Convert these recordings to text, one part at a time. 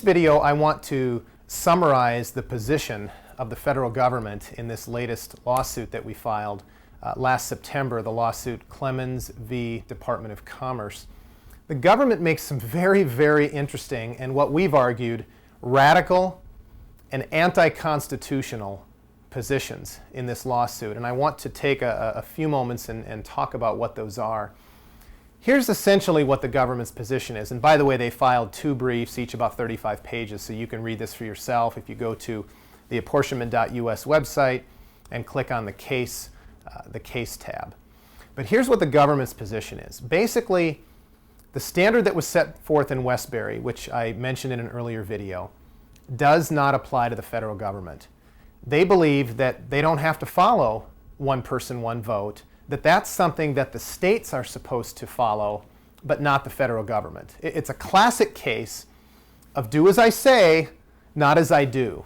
video, I want to summarize the position of the federal government in this latest lawsuit that we filed last September, the lawsuit Clemens v. Department of Commerce. The government makes some very, very interesting and what we've argued radical and anti-constitutional positions in this lawsuit. And I want to take a few moments and talk about what those are. Here's essentially what the government's position is. And by the way, they filed 2 briefs, each about 35 pages, so you can read this for yourself if you go to the apportionment.us website and click on the case tab. But here's what the government's position is. Basically, the standard that was set forth in Westbury, which I mentioned in an earlier video, does not apply to the federal government. They believe that they don't have to follow one person, one vote, that that's something that the states are supposed to follow, but not the federal government. It's a classic case of do as I say, not as I do.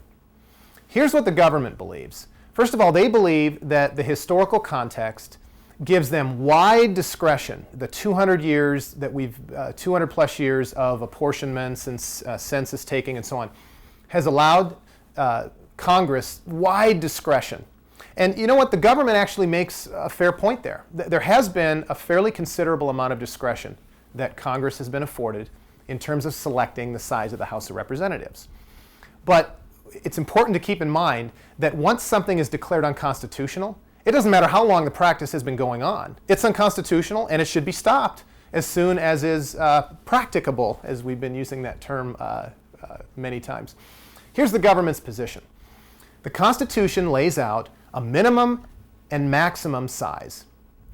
Here's what the government believes. First of all, they believe that the historical context gives them wide discretion. The 200 years that 200 plus years of apportionments and census taking and so on, has allowed Congress wide discretion. And you know what? The government actually makes a fair point there. There has been a fairly considerable amount of discretion that Congress has been afforded in terms of selecting the size of the House of Representatives. But it's important to keep in mind that once something is declared unconstitutional, it doesn't matter how long the practice has been going on. It's unconstitutional and it should be stopped as soon as is practicable, as we've been using that term many times. Here's the government's position. The Constitution lays out a minimum and maximum size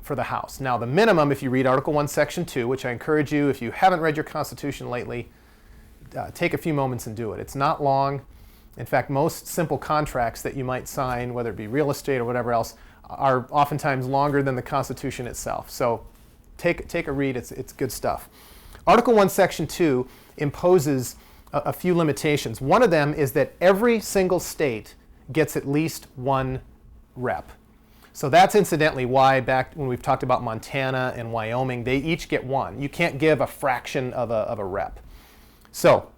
for the House. Now, the minimum, if you read Article 1, Section 2, which I encourage you, if you haven't read your Constitution lately, take a few moments and do it. It's not long. In fact, most simple contracts that you might sign, whether it be real estate or whatever else, are oftentimes longer than the Constitution itself. So take a read. It's good stuff. Article 1, Section 2 imposes a few limitations. One of them is that every single state gets at least 1 rep. So that's incidentally why back when we've talked about Montana and Wyoming, they each get 1. You can't give a fraction of a rep. So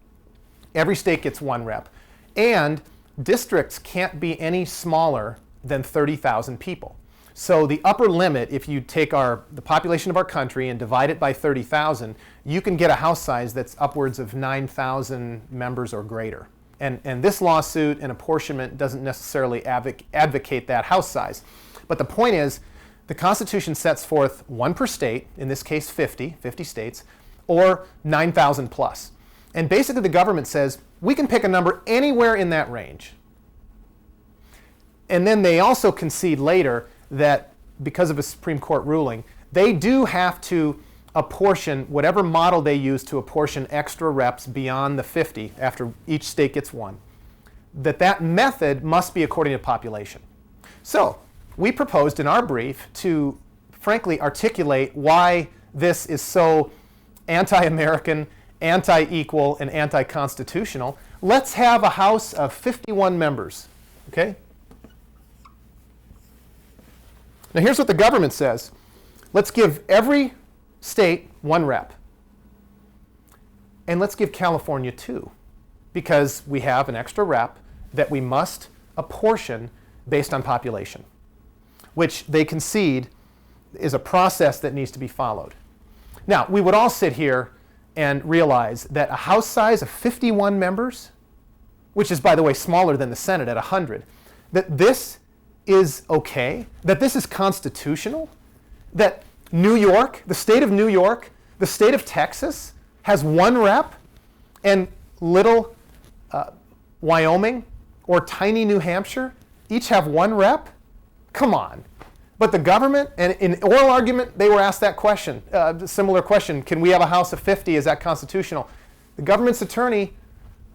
every state gets 1 rep. And districts can't be any smaller than 30,000 people. So the upper limit, if you take the population of our country and divide it by 30,000, you can get a House size that's upwards of 9,000 members or greater. And this lawsuit and apportionment doesn't necessarily advocate that House size. But the point is, the Constitution sets forth 1 per state, in this case 50 states, or 9,000 plus. And basically the government says, we can pick a number anywhere in that range. And then they also concede later that because of a Supreme Court ruling, they do have to apportion whatever model they use to apportion extra reps beyond the 50 after each state gets 1. That method must be according to population. So we proposed in our brief to frankly articulate why this is so anti-American, anti-equal, and anti-constitutional. Let's have a House of 51 members, okay? Now here's what the government says. Let's give every state 1 rep. And let's give California 2, because we have an extra rep that we must apportion based on population, which they concede is a process that needs to be followed. Now, we would all sit here and realize that a House size of 51 members, which is, by the way, smaller than the Senate at 100, that this is okay, that this is constitutional, that New York, the state of New York, the state of Texas has 1 rep, and little Wyoming or tiny New Hampshire each have 1 rep? Come on. But the government, and in oral argument, they were asked that question, similar question, can we have a House of 50, is that constitutional? The government's attorney,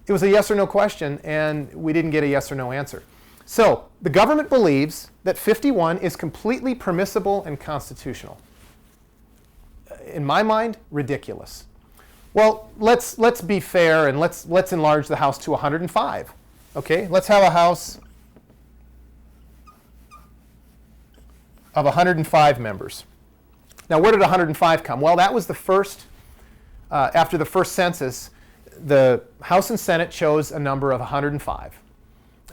it was a yes or no question, and we didn't get a yes or no answer. So the government believes that 51 is completely permissible and constitutional. In my mind, ridiculous. Well, let's be fair and let's enlarge the House to 105. Okay, let's have a House of 105 members. Now, where did 105 come? Well, that was the first, after the first census, the House and Senate chose a number of 105.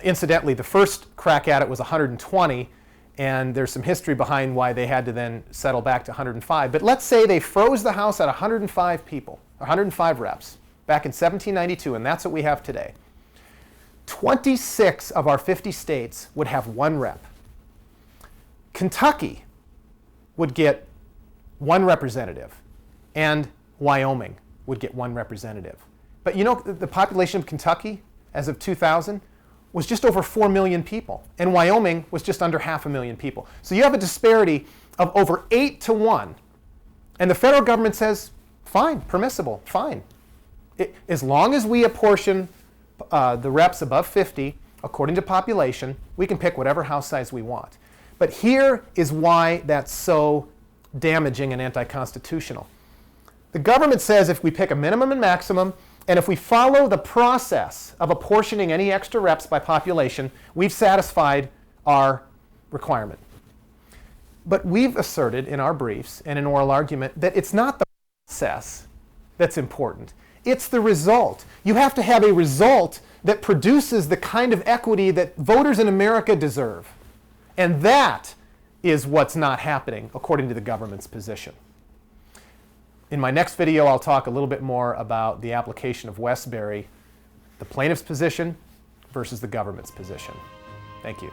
Incidentally, the first crack at it was 120, and there's some history behind why they had to then settle back to 105. But let's say they froze the House at 105 people, 105 reps, back in 1792, and that's what we have today. 26 of our 50 states would have one rep. Kentucky would get one representative, and Wyoming would get one representative. But you know, the population of Kentucky as of 2000 was just over 4 million people, and Wyoming was just under 500,000 people. So you have a disparity of over 8 to 1, and the federal government says, fine, permissible, fine. As long as we apportion the reps above 50 according to population, we can pick whatever House size we want. But here is why that's so damaging and anti-constitutional. The government says if we pick a minimum and maximum, and if we follow the process of apportioning any extra reps by population, we've satisfied our requirement. But we've asserted in our briefs and in oral argument that it's not the process that's important. It's the result. You have to have a result that produces the kind of equity that voters in America deserve. And that is what's not happening according to the government's position. In my next video, I'll talk a little bit more about the application of Westbury, the plaintiff's position versus the government's position. Thank you.